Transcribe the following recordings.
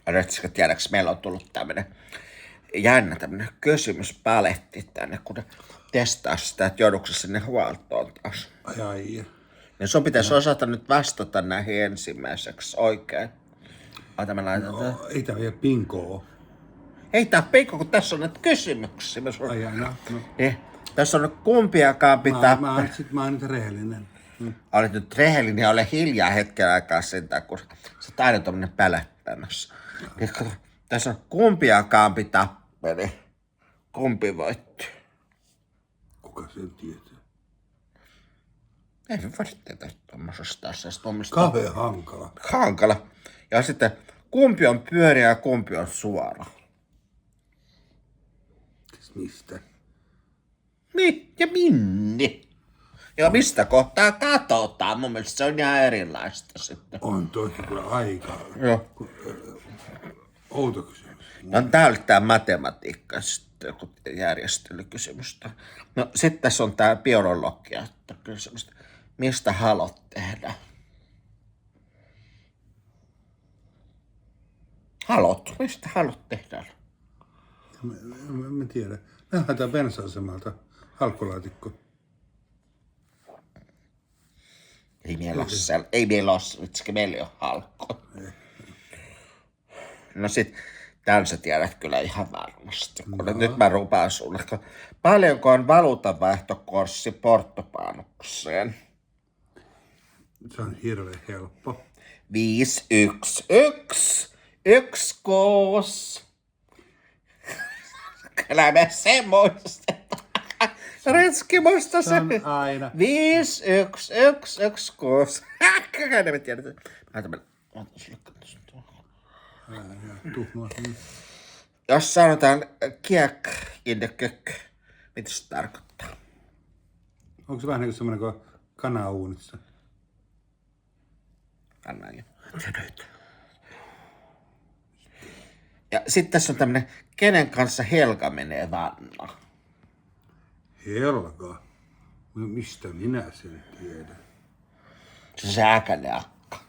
Retsikö tiedäks, meillä on tullut tämmönen jännä tämmönen kysymyspaletti tänne, kun ne testaa sitä, että joudutko sinne huoltoon taas. Ai. Ja sun pitäisi osata nyt vastata näihin ensimmäiseksi oikein. Ota mä laitan tää. Ei tää vielä bingoa. Ei tää pikku, kun tässä on näitä kysymyksiä. Ai no. Niin, tässä on kumpiakaan pitää... Mä oon nyt rehellinen. Olet nyt rehellinen ja ole hiljaa hetken aikaa sentään, kun sä oot aina tommonen pälättämässä. Tässä on kumpiakaan pitää peli. Kumpi voitti? Kuka sen tietää? Ei me voida tietää tommosesta asiasta. Kauhean hankala. Hankala. Ja sitten kumpi on pyöriä ja kumpi on suora. Mistä? Niin, ja minne? Ja mistä kohtaa katsotaan? Mun mielestä se on ihan erilaista sitten. On tosi kyllä aikaa. Joo. Outo kysymys. No tää oli tää matematiikka sitten joku järjestelykysymys. No sit tässä on tää biologia kysymys. Mistä haluat tehdä? Mistä haluat tehdä? Mä tiedä. Me haetaan bensa-asemalta halkkolaatikko. Ei meillä ole, vitsikö meillä ei ole halkkoa. No sit, tän sä tiedät kyllä ihan varmasti. No. Nyt mä rupaan sulle. Paljonko on valuutanvaihtokurssi Portopanukseen? Se on hirveän helppo. 5, 1, 1, 1, 6. Kyllä me se muistetaan. Retski muista se. Se on aina. 5, 1, 1, 1, 6. Kyllä me tiedetään. Jos sanotaan kiek in the kök, mitä se tarkoittaa? Onko se vähän niin kuin semmoinen kuin kanauunissa? Anna jo. Ja sitten tässä on tämmönen, kenen kanssa Helga menee Vanna? Helga? Mistä minä sen tiedän? Se äkäinen akka.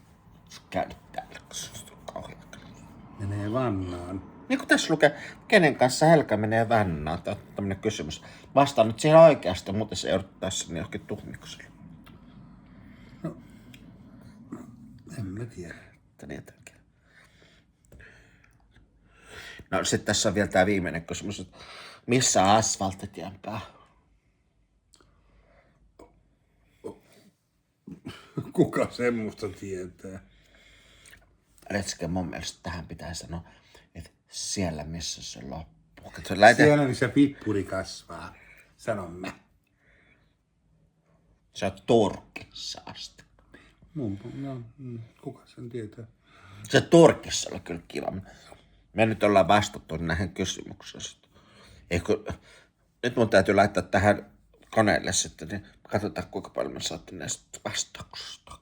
Se käynyt täällä, kun se on kauhean. Menee Vannaan. Niin kuin tässä lukee, kenen kanssa Helga menee Vannaan? Tämä on tämmönen kysymys. Vastaan nyt siihen oikeasti, muuten se joudut tässä niin johonkin tuhmikselle. En mä tiedä. No sit tässä on vielä tää viimeinen kysymys, että missä on asfalttitien pää? Kuka semmoista tietää? Retske, mun mielestä tähän pitää sanoa, että siellä missä se loppuu. Siellä missä pippuri kasvaa, sanon mä. Se on Turkissa asti. Kuka sen tietää? Se Turkissa oli kyllä kiva. Me nyt ollaan vastattu näihin kysymyksiin. Nyt mun täytyy laittaa tähän koneelle sitten, niin katsotaan kuinka paljon me saatte näistä vastauksista.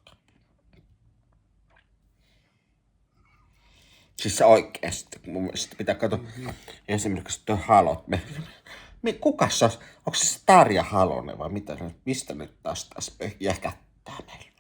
Siis se oikeesti, mun mielestä pitää katsoa esimerkiksi tuo Halot. Kuka se on? Onko se Tarja Halonen vai mitä? Mistä nyt taas jäkättää meille?